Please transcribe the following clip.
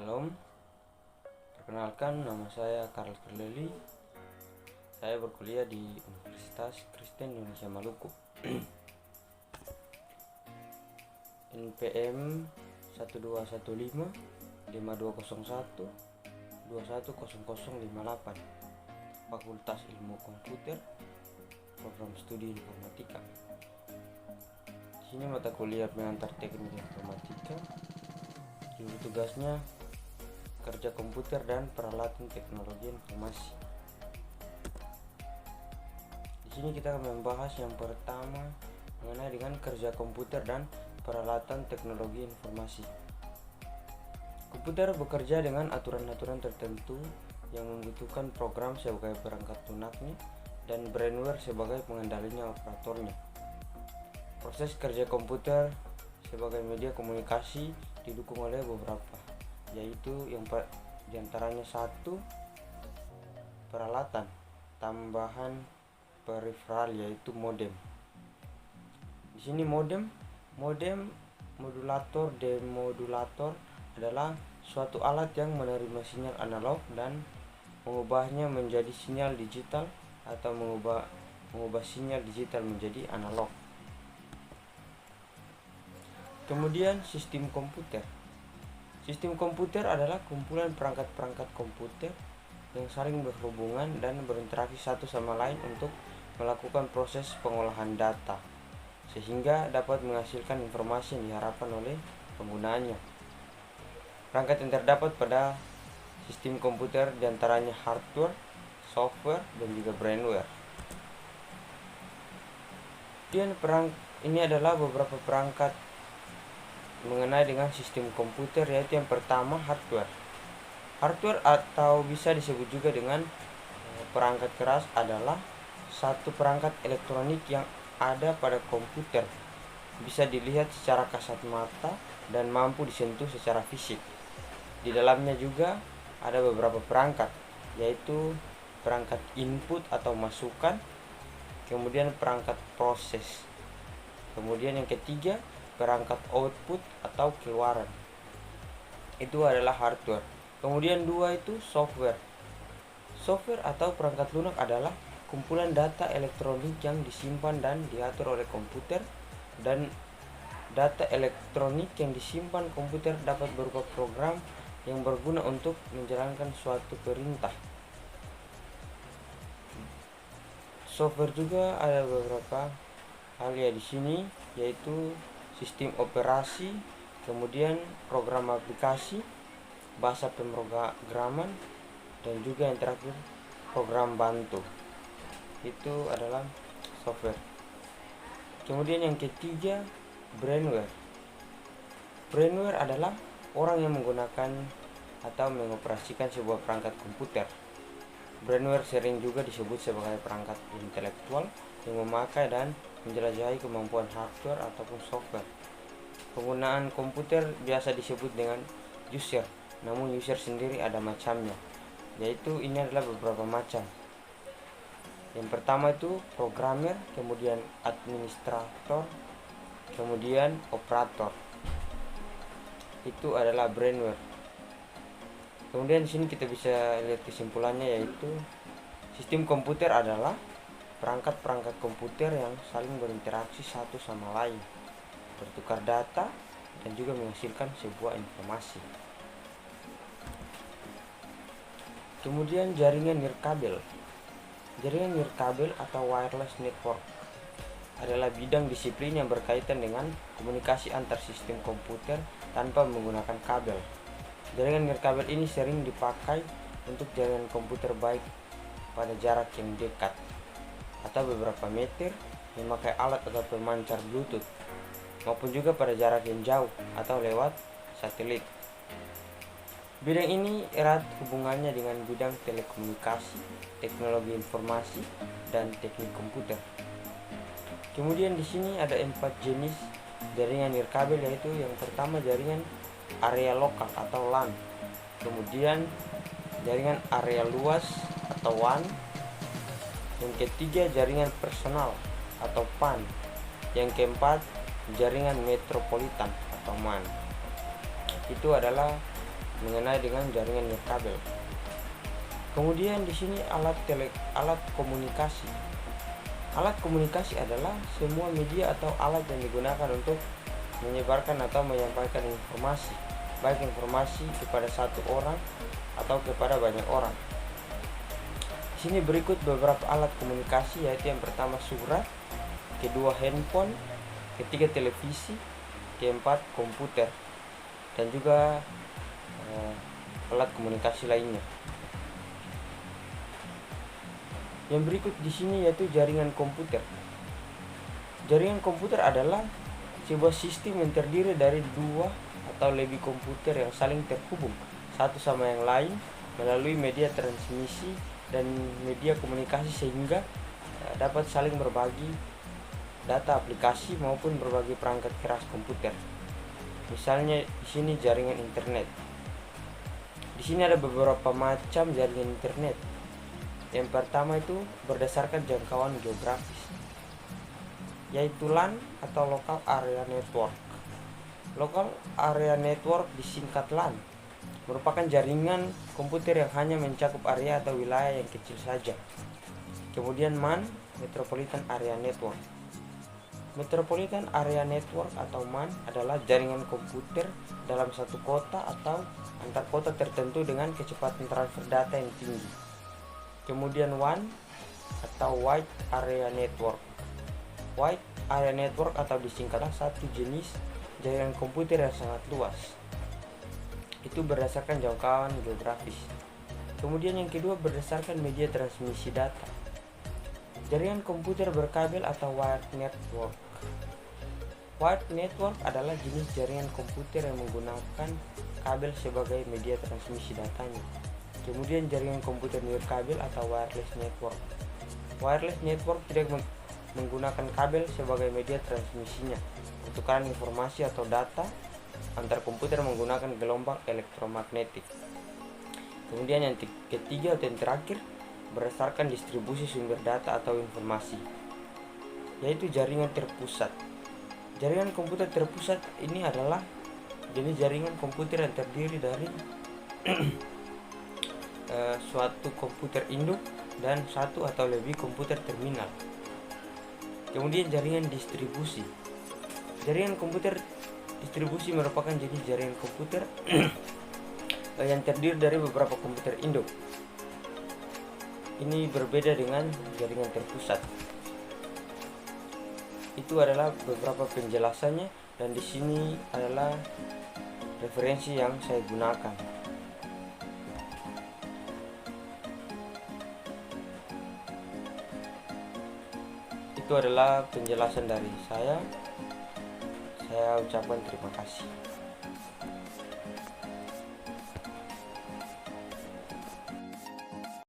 Shalom, perkenalkan nama saya Karl Kerleli. Saya berkuliah di Universitas Kristen Indonesia Maluku. NPM 1215 5201 210058, Fakultas Ilmu Komputer, Program Studi Informatika. Di sini mata kuliah pengantar teknik informatika. Judul tugasnya kerja komputer dan peralatan teknologi informasi. Di sini kita akan membahas yang pertama mengenai dengan kerja komputer dan peralatan teknologi informasi. Komputer bekerja dengan aturan-aturan tertentu yang membutuhkan program sebagai perangkat lunaknya dan brainware sebagai pengendalinya operatornya. Proses kerja komputer sebagai media komunikasi didukung oleh beberapa, yaitu yang diantaranya satu, peralatan tambahan peripheral yaitu modem. Di sini modem, modulator, demodulator adalah suatu alat yang menerima sinyal analog dan mengubahnya menjadi sinyal digital atau mengubah sinyal digital menjadi analog. Kemudian sistem komputer. Sistem komputer adalah kumpulan perangkat-perangkat komputer yang saling berhubungan dan berinteraksi satu sama lain untuk melakukan proses pengolahan data sehingga dapat menghasilkan informasi yang diharapkan oleh penggunanya. Perangkat yang terdapat pada sistem komputer diantaranya hardware, software, dan juga brainware. Dan ini adalah beberapa perangkat mengenai dengan sistem komputer, yaitu yang pertama hardware. Hardware atau bisa disebut juga dengan perangkat keras adalah satu perangkat elektronik yang ada pada komputer, bisa dilihat secara kasat mata dan mampu disentuh secara fisik. Di dalamnya juga ada beberapa perangkat, yaitu perangkat input atau masukan, kemudian perangkat proses, kemudian yang ketiga perangkat output atau keluaran. Itu adalah hardware. Kemudian dua itu software. Software atau perangkat lunak adalah kumpulan data elektronik yang disimpan dan diatur oleh komputer, dan data elektronik yang disimpan komputer dapat berupa program yang berguna untuk menjalankan suatu perintah. Software juga ada beberapa hal ya di sini, yaitu sistem operasi, kemudian program aplikasi, bahasa pemrograman, dan juga yang terakhir program bantu. Itu adalah software. Kemudian yang ketiga, brainware. Brainware adalah orang yang menggunakan atau mengoperasikan sebuah perangkat komputer. Brainware sering juga disebut sebagai perangkat intelektual yang memakai dan menjelajahi kemampuan hardware ataupun software. Penggunaan komputer biasa disebut dengan user, namun user sendiri ada macamnya, yaitu ini adalah beberapa macam. Yang pertama itu programmer, kemudian administrator, kemudian operator. Itu adalah brainware. Kemudian di sini kita bisa lihat kesimpulannya, yaitu sistem komputer adalah perangkat-perangkat komputer yang saling berinteraksi satu sama lain, bertukar data, dan juga menghasilkan sebuah informasi. Kemudian jaringan nirkabel. Jaringan nirkabel atau wireless network adalah bidang disiplin yang berkaitan dengan komunikasi antar sistem komputer tanpa menggunakan kabel. Jaringan nirkabel ini sering dipakai untuk jaringan komputer baik pada jarak yang dekat atau beberapa meter memakai alat atau pemancar Bluetooth, maupun juga pada jarak yang jauh atau lewat satelit. Bidang ini erat hubungannya dengan bidang telekomunikasi, teknologi informasi, dan teknik komputer. Kemudian di sini ada 4 jenis jaringan nirkabel, yaitu yang pertama jaringan area lokal atau LAN, kemudian jaringan area luas atau WAN, yang ketiga jaringan personal atau PAN, yang keempat jaringan metropolitan atau MAN. Itu adalah mengenai dengan jaringan nirkabel. Kemudian di sini alat komunikasi. Alat komunikasi adalah semua media atau alat yang digunakan untuk menyebarkan atau menyampaikan informasi, baik informasi kepada satu orang atau kepada banyak orang. Di sini berikut beberapa alat komunikasi, yaitu yang pertama surat, kedua handphone, ketiga televisi, keempat komputer, dan juga alat komunikasi lainnya. Yang berikut di sini yaitu jaringan komputer. Jaringan komputer adalah sebuah sistem yang terdiri dari dua atau lebih komputer yang saling terhubung satu sama yang lain melalui media transmisi dan media komunikasi, sehingga dapat saling berbagi data aplikasi maupun berbagi perangkat keras komputer. Misalnya di sini jaringan internet. Di sini ada beberapa macam jaringan internet. Yang pertama itu berdasarkan jangkauan geografis, yaitu LAN atau Local Area Network. Local Area Network disingkat LAN, merupakan jaringan komputer yang hanya mencakup area atau wilayah yang kecil saja. Kemudian MAN, Metropolitan Area Network. Metropolitan Area Network atau MAN adalah jaringan komputer dalam satu kota atau antar kota tertentu dengan kecepatan transfer data yang tinggi. Kemudian WAN atau Wide Area Network. Wide Area Network atau disingkatlah satu jenis jaringan komputer yang sangat luas. Itu berdasarkan jangkauan geografis. Kemudian yang kedua berdasarkan media transmisi data. Jaringan komputer berkabel atau wired network. Wired network adalah jenis jaringan komputer yang menggunakan kabel sebagai media transmisi datanya. Kemudian jaringan komputer nirkabel atau wireless network. Wireless network tidak menggunakan kabel sebagai media transmisinya. Pertukaran informasi atau data antar komputer menggunakan gelombang elektromagnetik. Kemudian yang ketiga atau yang terakhir berdasarkan distribusi sumber data atau informasi, yaitu jaringan terpusat. Jaringan komputer terpusat ini adalah jenis jaringan komputer yang terdiri dari suatu komputer induk dan satu atau lebih komputer terminal. Kemudian jaringan distribusi. Jaringan komputer distribusi merupakan jenis jaringan komputer yang terdiri dari beberapa komputer induk. Ini berbeda dengan jaringan terpusat. Itu adalah beberapa penjelasannya, dan di sini adalah referensi yang saya gunakan. Itu adalah penjelasan dari saya. Saya ucapkan terima kasih.